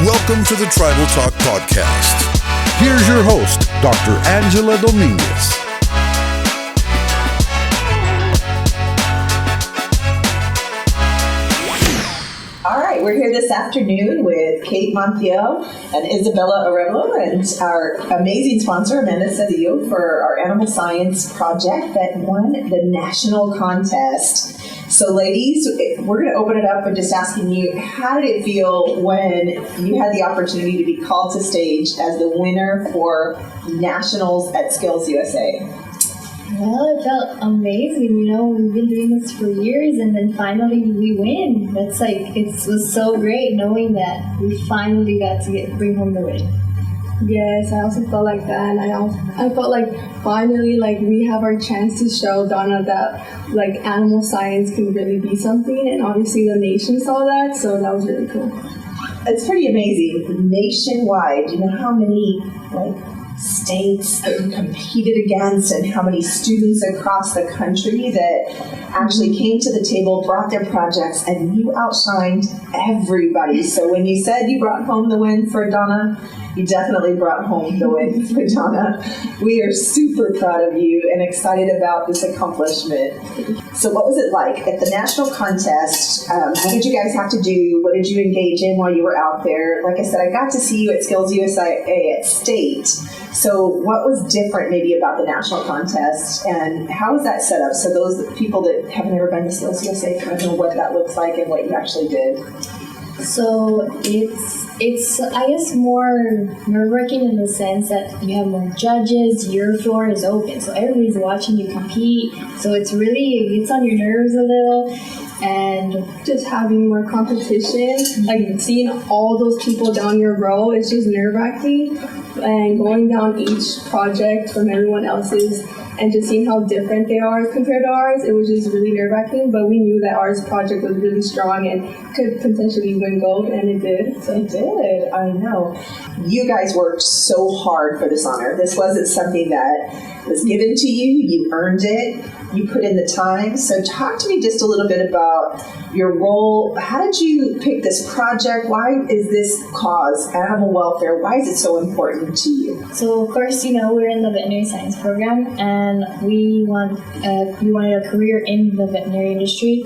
Welcome to the Tribal Talk Podcast. Here's your host, Dr. Angela Dominguez. All right, we're here this afternoon with Kate Montiel and Isabella Arevalo and our amazing sponsor, Amanda Cedillo, for our animal science project that won the national contest. So ladies, we're going to open it up by just asking you, how did it feel when you had the opportunity to be called to stage as the winner for nationals at SkillsUSA? Well, it felt amazing. We've been doing this for years, and then finally we win. It was so great knowing that we finally got to bring home the win. Yes, I also felt like that, and I felt like finally, we have our chance to show Donna that, animal science can really be something, and obviously the nation saw that, so that was really cool. It's pretty amazing. Nationwide, you know how many, states that you competed against and how many students across the country that actually came to the table, brought their projects, and you outshined everybody. So when you said you brought home the win for Donna, you definitely brought home the win for Donna. We are super proud of you and excited about this accomplishment. So what was it like at the national contest? What did you guys have to do? What did you engage in while you were out there? Like I said, I got to see you at SkillsUSA at state. So what was different maybe about the national contest, and how was that set up? So those people that have never been to SkillsUSA kind of know what that looks like and what you actually did. So it's I guess more nerve-wracking in the sense that you have more judges, your floor is open, so everybody's watching you compete. So it gets on your nerves a little, and just having more competition, seeing all those people down your row, it's just nerve-wracking, and going down each project from everyone else's and just seeing how different they are compared to ours, it was just really nerve-wracking, but we knew that ours project was really strong and could potentially win gold, and it did. So it did, I know. You guys worked so hard for this honor. This wasn't something that was given to you. You earned it. You put in the time. So talk to me just a little bit about your role. How did you pick this project? Why is this cause, animal welfare, why is it so important to you? So of course, we're in the veterinary science program, and we wanted a career in the veterinary industry.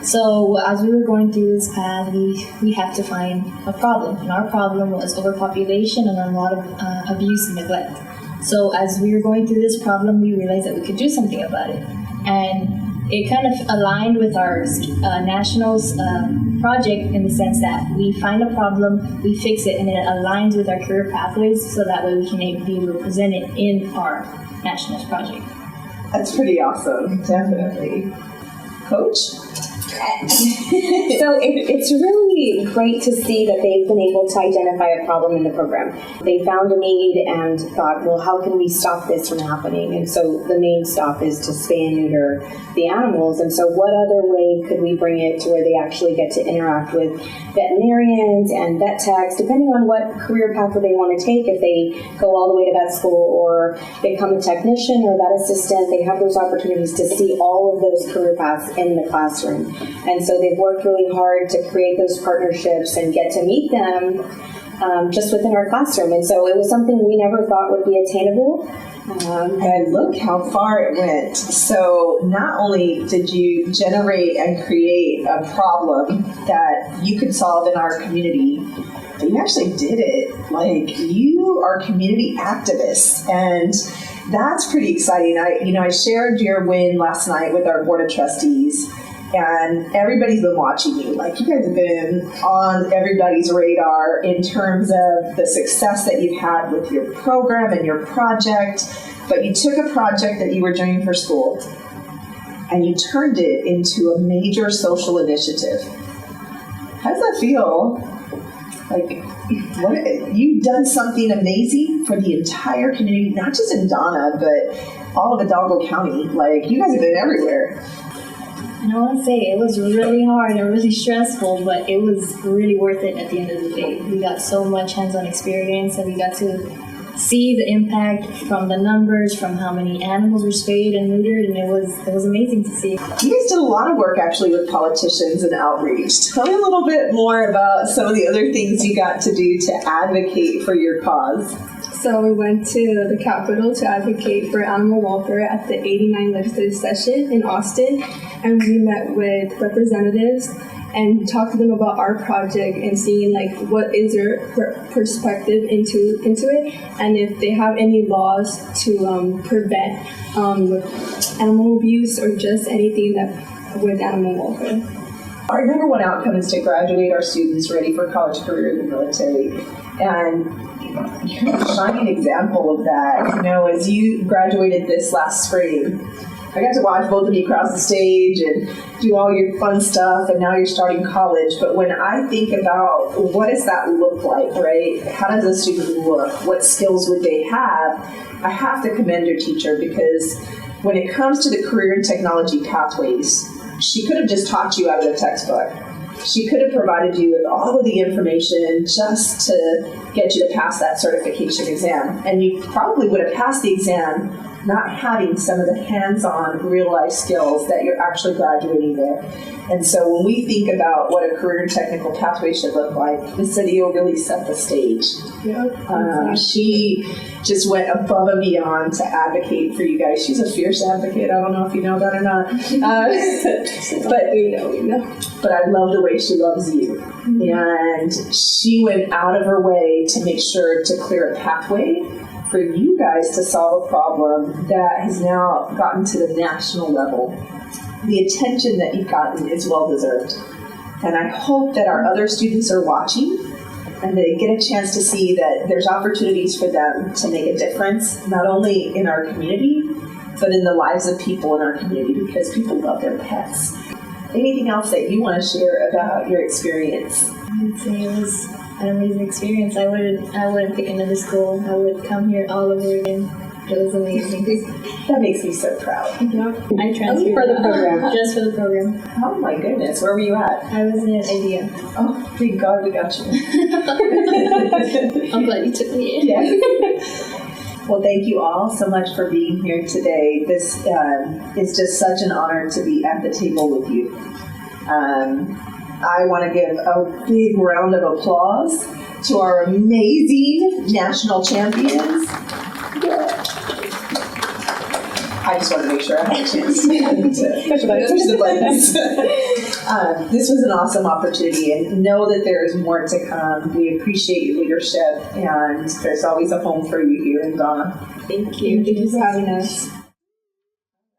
So as we were going through this path, we had to find a problem, and our problem was overpopulation and a lot of abuse and neglect. So as we were going through this problem, we realized that we could do something about it, and it kind of aligned with our nationals project in the sense that we find a problem, we fix it, and it aligns with our career pathways, so that way we can be able to present it in our nationals project. That's pretty awesome, definitely. Coach? So it's really great to see that they've been able to identify a problem in the program. They found a need and thought, well, how can we stop this from happening? And so the main stop is to spay and neuter the animals. And so what other way could we bring it to where they actually get to interact with veterinarians and vet techs, depending on what career pathway they want to take. If they go all the way to vet school or become a technician or vet assistant, they have those opportunities to see all of those career paths in the classroom. And so they've worked really hard to create those partnerships and get to meet them just within our classroom. And so it was something we never thought would be attainable. And look how far it went. So not only did you generate and create a problem that you could solve in our community, but you actually did it. You are community activists, and that's pretty exciting. I shared your win last night with our board of trustees, and everybody's been watching you. You guys have been on everybody's radar in terms of the success that you've had with your program and your project. But you took a project that you were doing for school and you turned it into a major social initiative. How does that feel? You've done something amazing for the entire community, not just in Donna, but all of Hidalgo County. You guys have been everywhere. And I want to say it was really hard and really stressful, but it was really worth it at the end of the day. We got so much hands-on experience, and we got to see the impact from the numbers, from how many animals were spayed and neutered, and it was amazing to see. You guys did a lot of work actually with politicians and outreach. Tell me a little bit more about some of the other things you got to do to advocate for your cause. So we went to the Capitol to advocate for animal welfare at the 89th legislative session in Austin, and we met with representatives and talked to them about our project and seeing like what is their perspective into it, and if they have any laws to prevent animal abuse or just anything that with animal welfare. Our number one outcome is to graduate our students ready for college, career, in the military, and you're a shining example of that. You know, as you graduated this last spring, I got to watch both of you cross the stage and do all your fun stuff, and now you're starting college. But when I think about what does that look like, right? How does a student look? What skills would they have? I have to commend your teacher, because when it comes to the career and technology pathways, she could have just taught you out of the textbook. She could have provided you with all of the information just to get you to pass that certification exam. And you probably would have passed the exam not having some of the hands-on real-life skills that you're actually graduating with. And so when we think about what a career and technical pathway should look like, Ms. Cedillo really set the stage. She just went above and beyond to advocate for you guys. She's a fierce advocate. I don't know if you know that or not. But we know. But I love the way she loves you. And she went out of her way to make sure to clear a pathway for you guys to solve a problem that has now gotten to the national level. The attention that you've gotten is well-deserved. And I hope that our other students are watching and they get a chance to see that there's opportunities for them to make a difference, not only in our community, but in the lives of people in our community, because people love their pets. Anything else that you want to share about your experience? I would say it was an amazing experience. I wouldn't pick another school. I would come here all over again. It was amazing. That makes me so proud. I transferred for the program. Just for the program. Oh my goodness, where were you at? I was in India. Oh, thank God we got you. I'm glad you took me in. Yes. Well, thank you all so much for being here today. This is just such an honor to be at the table with you. I want to give a big round of applause to our amazing national champions. I just want to make sure I had a chance to push the buttons. This was an awesome opportunity, and know that there is more to come. We appreciate your leadership, and there's always a home for you here in Donna. Thank you. Thank you for having us.